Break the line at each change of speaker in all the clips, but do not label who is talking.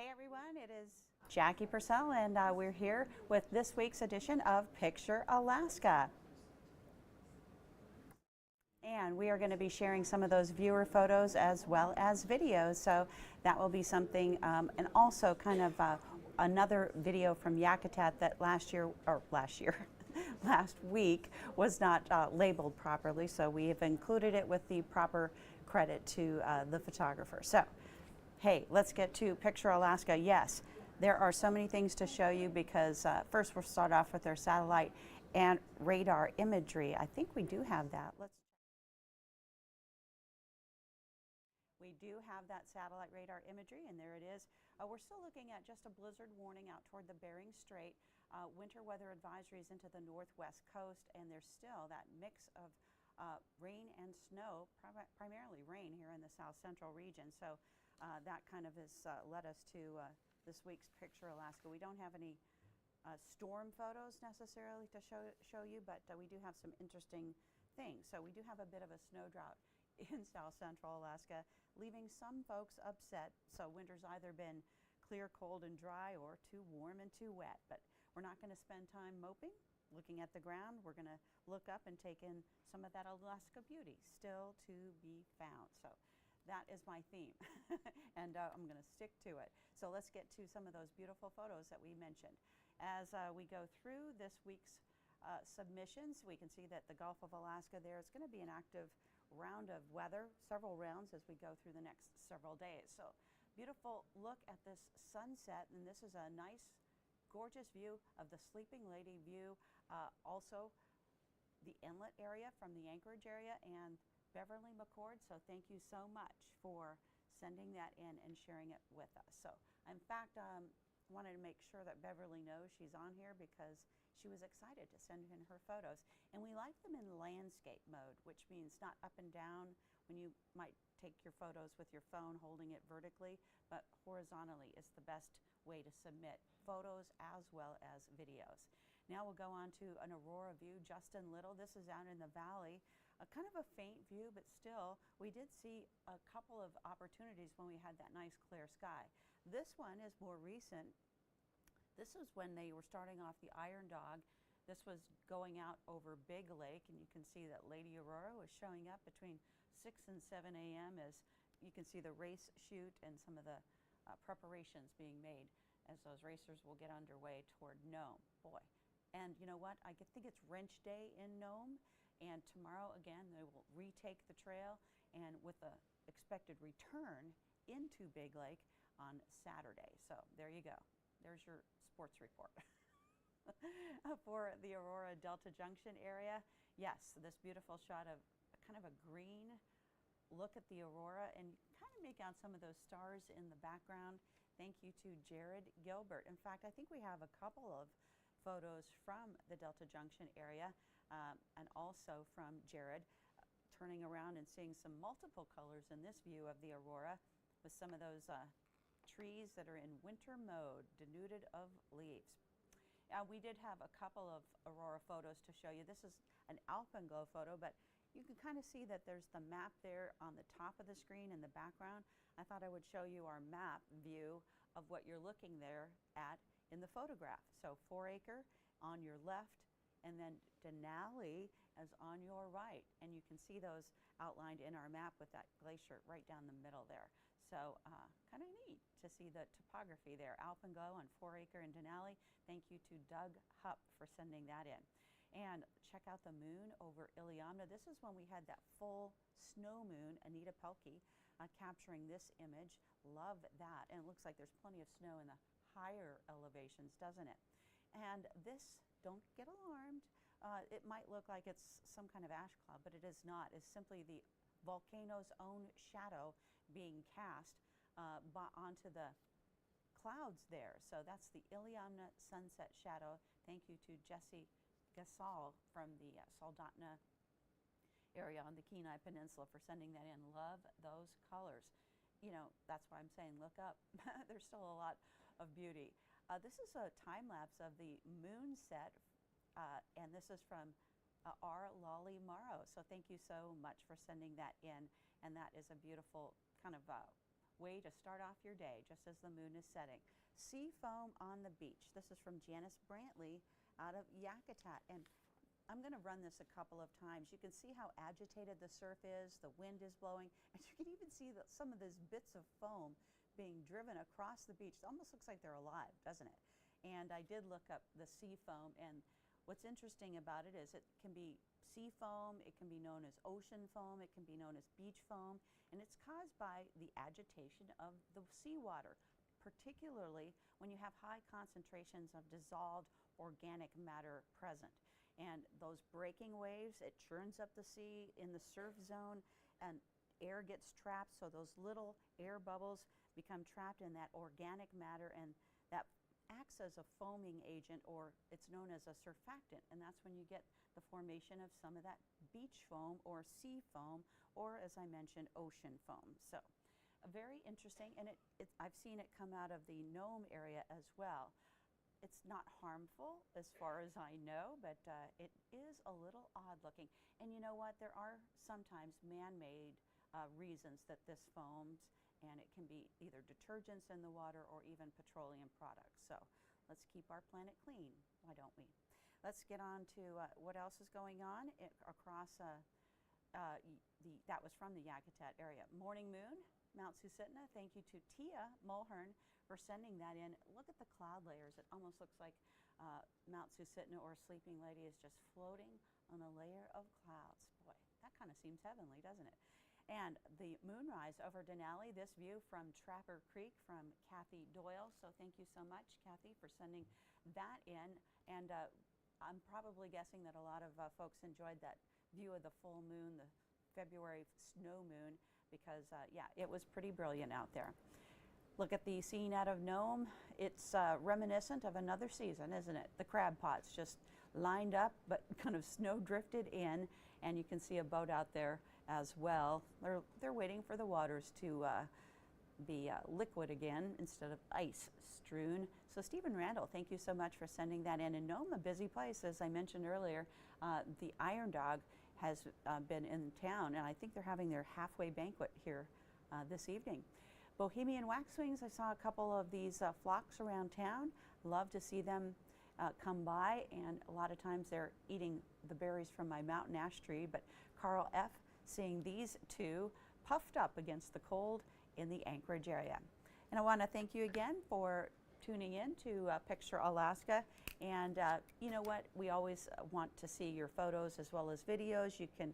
Hey everyone, it is Jackie Purcell and we're here with this week's edition of Picture Alaska. And we are going to be sharing some of those viewer photos as well as videos, so that will be something, and also kind of another video from Yakutat that last week was not labeled properly, so we have included it with the proper credit to the photographer. So, hey, let's get to Picture Alaska. Yes, there are so many things to show you because first we'll start off with our satellite and radar imagery. I think we do have that. We do have that satellite radar imagery, and there it is. We're still looking at just a blizzard warning out toward the Bering Strait. Winter weather advisories into the northwest coast, and there's still that mix of rain and snow, primarily rain here in the south central region. So that kind of has led us to this week's Picture Alaska. We don't have any storm photos necessarily to show you, but we do have some interesting things. So we do have a bit of a snow drought in south central Alaska, leaving some folks upset. So winter's either been clear, cold, and dry, or too warm and too wet. But we're not going to spend time moping, looking at the ground. We're going to look up and take in some of that Alaska beauty still to be found. So that is my theme, and I'm going to stick to it. So let's get to some of those beautiful photos that we mentioned. As we go through this week's submissions, we can see that the Gulf of Alaska there is going to be an active round of weather, several rounds as we go through the next several days. So beautiful look at this sunset, and this is a nice, gorgeous view of the Sleeping Lady view. Also the inlet area from the Anchorage area and Beverly McCord. So thank you so much for sending that in and sharing it with us. So in fact, wanted to make sure that Beverly knows she's on here because she was excited to send in her photos. And we like them in landscape mode, which means not up and down when you might take your photos with your phone holding it vertically, but horizontally is the best way to submit photos as well as videos. Now we'll go on to an aurora view. Justin Little, this is out in the valley. Kind of a faint view, but still, we did see a couple of opportunities when we had that nice clear sky. This one is more recent. This is when they were starting off the Iron Dog. This was going out over Big Lake, and you can see that Lady Aurora was showing up between 6 and 7 a.m. as you can see the race chute and some of the preparations being made as those racers will get underway toward Nome. Boy, and you know what? I think it's Wrench Day in Nome, and tomorrow again they will retake the trail, and with the expected return into Big Lake on Saturday. So there you go. There's your sports report. For the Aurora Delta Junction area, yes, this beautiful shot of kind of a green look at the aurora, and kind of make out some of those stars in the background. Thank you to Jared Gilbert. In fact, I think we have a couple of photos from the Delta Junction area and also from Jared turning around and seeing some multiple colors in this view of the aurora with some of those trees that are in winter mode, denuded of leaves. We did have a couple of aurora photos to show you. This is an alpenglow photo, but you can kind of see that there's the map there on the top of the screen in the background. I thought I would show you our map view of what you're looking there at in the photograph. So 4 Acre on your left, and then Denali is on your right. And you can see those outlined in our map with that glacier right down the middle there. So kind of neat to see the topography there. Alpenglow on 4 Acre and Denali. Thank you to Doug Hupp for sending that in. And check out the moon over Iliamna. This is when we had that full snow moon, Anita Pelkey, capturing this image. Love that. And it looks like there's plenty of snow in the higher elevations, doesn't it? And this, don't get alarmed. It might look like it's some kind of ash cloud, but it is not. It's simply the volcano's own shadow being cast onto the clouds there. So that's the Iliamna sunset shadow. Thank you to Jesse Gasol from the Soldotna area on the Kenai Peninsula for sending that in. Love those colors. You know, that's why I'm saying look up. There's still a lot of beauty. This is a time lapse of the moon set, and this is from R. Lolly Morrow. So thank you so much for sending that in, and that is a beautiful kind of way to start off your day just as the moon is setting. Sea foam on the beach. This is from Janice Brantley out of Yakutat, and I'm going to run this a couple of times. You can see how agitated the surf is, the wind is blowing, and you can even see that some of these bits of foam being driven across the beach. It almost looks like they're alive, doesn't it? And I did look up the sea foam, and what's interesting about it is it can be sea foam, it can be known as ocean foam, it can be known as beach foam, and it's caused by the agitation of the seawater, particularly when you have high concentrations of dissolved organic matter present. And those breaking waves, it churns up the sea in the surf zone, and air gets trapped, so those little air bubbles become trapped in that organic matter, and that acts as a foaming agent, or it's known as a surfactant, and that's when you get the formation of some of that beach foam or sea foam, or as I mentioned, ocean foam. So very interesting, and I've seen it come out of the Nome area as well. It's not harmful as far as I know, but it is a little odd looking. And you know what? There are sometimes man-made reasons that this foams, and it can be either detergents in the water or even petroleum products. So let's keep our planet clean, why don't we? Let's get on to what else is going on across that was from the Yakutat area. Morning moon, Mount Susitna. Thank you to Tia Mulhern for sending that in. Look at the cloud layers. It almost looks like Mount Susitna or Sleeping Lady is just floating on a layer of clouds. Boy, that kind of seems heavenly, doesn't it? And the moonrise over Denali, this view from Trapper Creek from Kathy Doyle. So thank you so much, Kathy, for sending that in. And I'm probably guessing that a lot of folks enjoyed that view of the full moon, the February snow moon, because yeah, it was pretty brilliant out there. Look at the scene out of Nome. It's reminiscent of another season, isn't it? The crab pots just lined up, but kind of snow drifted in, and you can see a boat out there as well. They're waiting for the waters to be liquid again instead of ice strewn. So Stephen Randall, thank you so much for sending that in. And Nome, a busy place, as I mentioned earlier. The Iron Dog has been in town, and I think they're having their halfway banquet here this evening. Bohemian waxwings, I saw a couple of these flocks around town. Love to see them come by, and a lot of times they're eating the berries from my mountain ash tree. But Carl F., seeing these two puffed up against the cold in the Anchorage area. And I want to thank you again for tuning in to Picture Alaska. And you know what? We always want to see your photos as well as videos. You can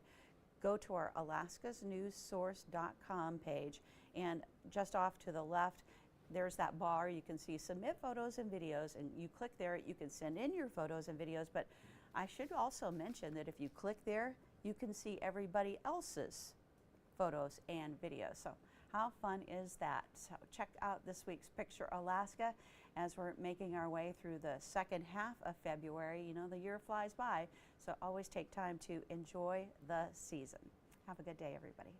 go to our alaskasnewssource.com page, and just off to the left, there's that bar. You can see submit photos and videos, and you click there, you can send in your photos and videos. But I should also mention that if you click there, you can see everybody else's photos and videos. So how fun is that? So check out this week's Picture Alaska as we're making our way through the second half of February. You know, the year flies by, so always take time to enjoy the season. Have a good day, everybody.